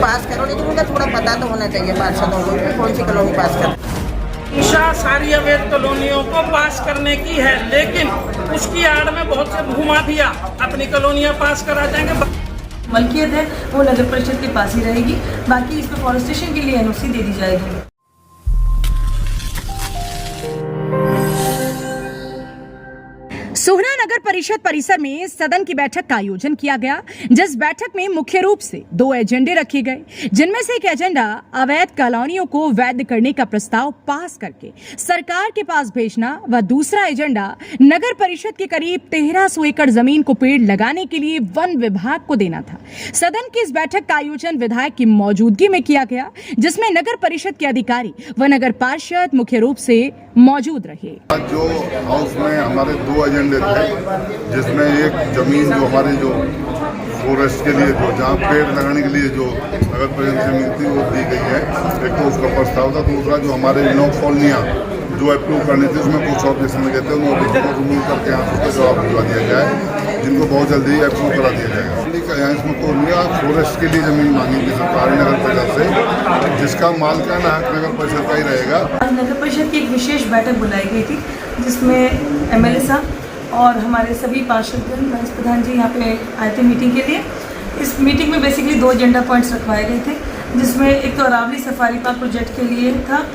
पास करो, लेकिन उनका थोड़ा पता तो होना चाहिए पार्षदों को कि कौन सी कॉलोनी पास करो। मंशा सारी अवैध कॉलोनियों को पास करने की है, लेकिन उसकी आड़ में बहुत से भूमाफिया अपनी कॉलोनियां पास करा जाएंगे। मलकियत है वो नगर परिषद के पास ही रहेगी, बाकी इस पर फॉरेस्टेशन के लिए एनओसी दे दी जाएगी। सोहना नगर परिषद परिसर में सदन की बैठक का आयोजन किया गया, जिस बैठक में मुख्य रूप से 2 एजेंडे रखे गए, जिनमें से एक एजेंडा अवैध कॉलोनियों को वैध करने का प्रस्ताव पास करके सरकार के पास भेजना व दूसरा एजेंडा नगर परिषद के करीब 1300 एकड़ जमीन को पेड़ लगाने के लिए वन विभाग को देना था। सदन की इस बैठक का आयोजन विधायक की मौजूदगी में किया गया, जिसमें नगर परिषद के अधिकारी व नगर पार्षद मुख्य रूप से मौजूद रहे। जो हाउस में हमारे 2 एजेंडे थे, जिसमें एक जमीन जो हमारे जो फॉरेस्ट के लिए जो जहाँ पेड़ लगाने के लिए जो नगर परिषद से मिलती वो दी गई है, एक तो उसका प्रस्ताव था। दूसरा जो हमारे नो कॉलोनियाँ जो अप्रूव करनी थी उसमें कुछ ऑब्जेक्शन लगे थे, उन ऑब्जेक्शन को रिमूव करके यहाँ उसका जवाब दिलवा दिया जाए, जिनको बहुत जल्दी अप्रूव करा दिया जाएगा। यहाँ इसमें कॉलोनियाँ फॉरेस्ट के लिए जमीन मांगी थी सरकार ने नगर परिषद से, जिसका मालिकाना हक नगर परिषद का ही रहेगा। आज नगर परिषद की एक विशेष बैठक बुलाई गई थी, जिसमें एमएलए साहब और हमारे सभी पार्षदगण, वाइस प्रधान जी यहाँ पे आए थे मीटिंग के लिए। इस मीटिंग में बेसिकली 2 एजेंडा पॉइंट्स रखवाए गए थे, जिसमें एक तो अरावली सफारी पार्क प्रोजेक्ट के लिए था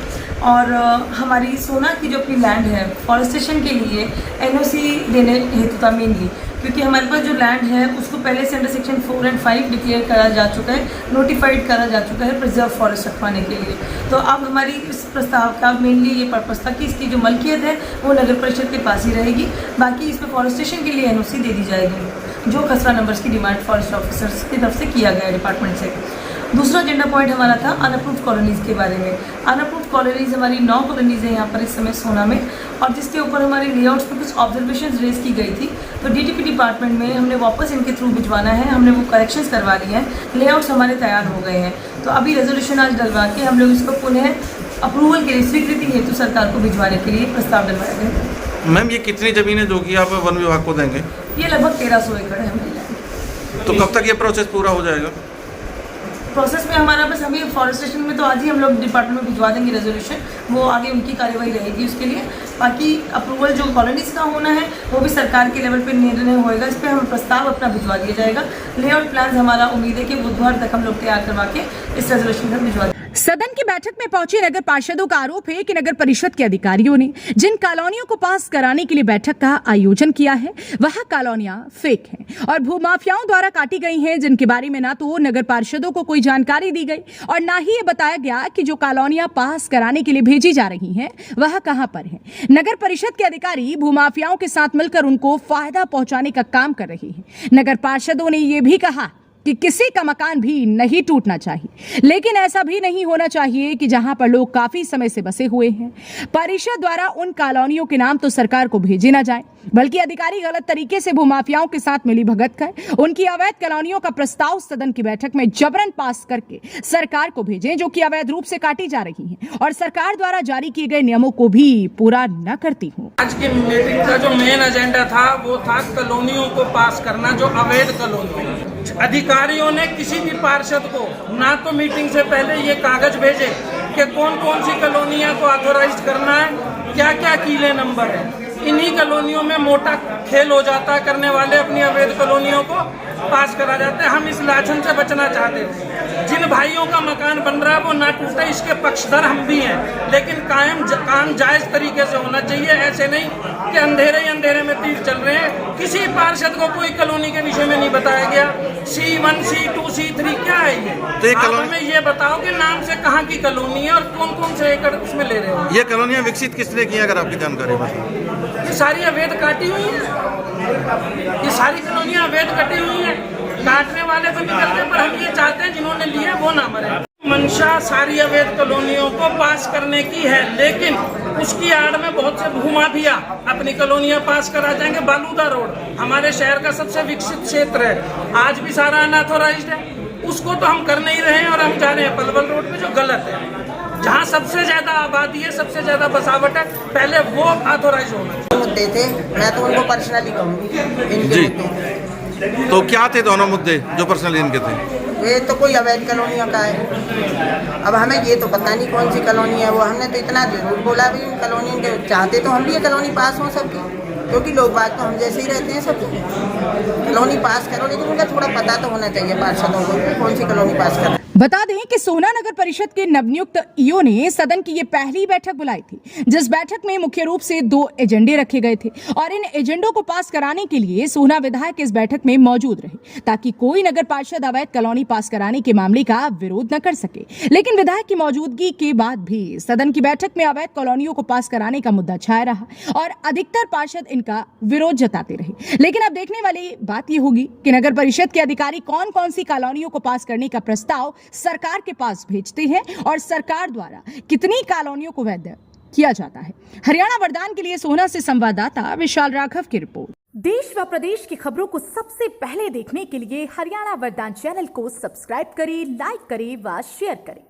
और हमारी सोना की जो अपनी लैंड है फॉरेस्टेशन के लिए एनओसी देने हेतु था मेनली, क्योंकि हमारे पास जो लैंड है उसको पहले से अंडर सेक्शन 4 और 5 डिक्लेयर करा जा चुका है, नोटिफाइड करा जा चुका है प्रिजर्व फॉरेस्ट रखवाने के लिए। तो अब हमारी इस प्रस्ताव का मेनली ये पर्पस था कि इसकी जो मलकियत है वो नगर परिषद के पास ही रहेगी, बाकी इस पर फॉरेस्टेशन के लिए एनओसी दे दी जाएगी, जो खसरा नंबर्स की डिमांड फॉरेस्ट ऑफिसर्स की तरफ से किया गया है डिपार्टमेंट से। दूसरा एजेंडा पॉइंट हमारा था अनअप्रूव्ड कॉलोनीज़ के बारे में। अनअप्रूव्ड कॉलोनीज़ हमारी 9 कॉलोनीज़ हैं यहाँ पर इस समय सोना में, और जिसके ऊपर हमारे लेआउट्स में कुछ ऑब्जर्वेशन रेज की गई थी, तो डीटीपी डिपार्टमेंट में हमने वापस इनके थ्रू भिजवाना है, हमने वो करेक्शंस करवा लिए हैं, लेआउट्स हमारे तैयार हो गए हैं। तो अभी रेजोल्यूशन आज डलवा के हम लोग इसको पुनः अप्रूवल के लिए स्वीकृति हेतु सरकार को भिजवाने के लिए प्रस्ताव डलवाया गया। मैम, ये कितनी ज़मीन है जो कि आप वन विभाग को देंगे? ये लगभग 1300 एकड़ है हमारी लैंड। तो कब तक ये प्रोसेस पूरा हो जाएगा? प्रोसेस में हमारा बस अभी फॉरेस्टेशन में तो आज ही हम लोग डिपार्टमेंट में भिजवा देंगे रेजोल्यूशन, वो आगे उनकी कार्यवाही रहेगी उसके लिए। बाकी अप्रूवल जो कॉलोनीज़ का होना है वो भी सरकार के लेवल पे निर्णय होएगा, इस पर हम प्रस्ताव अपना भिजवा दिया जाएगा। लेआउट प्लान हमारा उम्मीद है कि बुधवार तक हम लोग तैयार करवा के इस रेजोल्यूशन में भिजवा देंगे। सदन की बैठक में पहुंचे नगर पार्षदों का आरोप है कि नगर परिषद के अधिकारियों ने जिन कॉलोनियों को पास कराने के लिए बैठक का आयोजन किया है वह कॉलोनियां फेक हैं और भूमाफियाओं द्वारा काटी गई हैं, जिनके बारे में ना तो नगर पार्षदों को कोई जानकारी दी गई और ना ही ये बताया गया कि जो कॉलोनियां पास कराने के लिए भेजी जा रही हैं वह कहां पर है। नगर परिषद के अधिकारी भूमाफियाओं के साथ मिलकर उनको फायदा पहुंचाने का काम कर रहे हैं। नगर पार्षदों ने यह भी कहा कि किसी का मकान भी नहीं टूटना चाहिए, लेकिन ऐसा भी नहीं होना चाहिए कि जहां पर लोग काफी समय से बसे हुए हैं परिषद द्वारा उन कॉलोनियों के नाम तो सरकार को भेजे ना जाए, बल्कि अधिकारी गलत तरीके से भूमाफियाओं के साथ मिली भगत कर उनकी अवैध कॉलोनियों का प्रस्ताव सदन की बैठक में जबरन पास करके सरकार को भेजें, जो कि अवैध रूप से काटी जा रही हैं और सरकार द्वारा जारी किए गए नियमों को भी पूरा न करती हूँ। आज की मीटिंग का जो मेन एजेंडा था वो था कॉलोनियों को पास करना, जो अवैध कॉलोनी। अधिकारियों ने किसी भी पार्षद को ना तो मीटिंग से पहले ये कागज भेजे कि कौन कौन सी कॉलोनियां को ऑथोराइज करना है, क्या क्या कीले नंबर है। इन्हीं कॉलोनियों में मोटा खेल हो जाता है, करने वाले अपनी अवैध कॉलोनियों को पास करा जाते हैं। हम इस लाछन से बचना चाहते थे। जिन भाइयों का मकान बन रहा है वो ना टूटे, इसके पक्षधर हम भी हैं, लेकिन काम जायज तरीके से होना चाहिए। ऐसे नहीं कि अंधेरे ही अंधेरे में तीर चल रहे हैं। किसी पार्षद को कोई कॉलोनी के विषय में नहीं बताया गया। C1, C2, C3 क्या है ये? आप हमें ये बताओ कि नाम से कहाँ की कॉलोनी है और कौन कौन से एकड़ उसमें ले रहे हो। ये कॉलोनियाँ विकसित किसने की, अगर आपकी जानकारी हो? ये सारी अवैध काटी हुई है, ये सारी कॉलोनियाँ अवैध कटी हुई है। काटने वाले तो निकलते, पर हम ये चाहते हैं जिन्होंने लिया वो ना मरे। मंशा सारी अवैध कॉलोनियों को पास करने की है, लेकिन उसकी आड़ में बहुत से भूमाफिया अपनी कॉलोनियां पास करा जाएंगे। बालूदा रोड हमारे शहर का सबसे विकसित क्षेत्र है, आज भी सारा अनऑथोराइज्ड है। उसको तो हम कर नहीं रहे हैं और हम जा रहे हैं पलवल रोड पे, जो गलत है। जहाँ सबसे ज्यादा आबादी है, सबसे ज्यादा बसावट है, पहले वो ऑथोराइज होना चाहिए। मुद्दे थे, मैं तो उनको पर्सनली कहूँगी इनके मुद्दे। तो क्या थे दोनों मुद्दे जो पर्सनली इनके थे? ये तो कोई अवैध कॉलोनियों का है। अब हमें ये तो पता नहीं कौन सी कॉलोनी है वो, हमने तो इतना जरूर बोला भी उन कॉलोनी के चाहते तो हम भी ये कॉलोनी पास हो सबकी, क्योंकि लोग बात तो हम जैसे ही रहते हैं सब कॉलोनी पास करो, लेकिन उनका थोड़ा पता तो होना चाहिए पार्षदों को कौन सी कॉलोनी पास कर। बता दें कि सोहना नगर परिषद के नवनियुक्त ईओ ने सदन की ये पहली बैठक बुलाई थी, जिस बैठक में मुख्य रूप से 2 एजेंडे रखे गए थे और इन एजेंडों को पास कराने के लिए सोहना विधायक इस बैठक में मौजूद रहे ताकि कोई नगर पार्षद अवैध कॉलोनी पास कराने के मामले का विरोध न कर सके। लेकिन विधायक की मौजूदगी के बाद भी सदन की बैठक में अवैध कॉलोनियों को पास कराने का मुद्दा छाया रहा और अधिकतर पार्षद इनका विरोध जताते रहे। लेकिन अब देखने वाली बात यह होगी कि नगर परिषद के अधिकारी कौन कौन सी कॉलोनियों को पास करने का प्रस्ताव सरकार के पास भेजते हैं और सरकार द्वारा कितनी कॉलोनियों को वैध किया जाता है। हरियाणा वरदान के लिए सोहना से संवाददाता विशाल राघव की रिपोर्ट। देश व प्रदेश की खबरों को सबसे पहले देखने के लिए हरियाणा वरदान चैनल को सब्सक्राइब करें, लाइक करें व शेयर करें।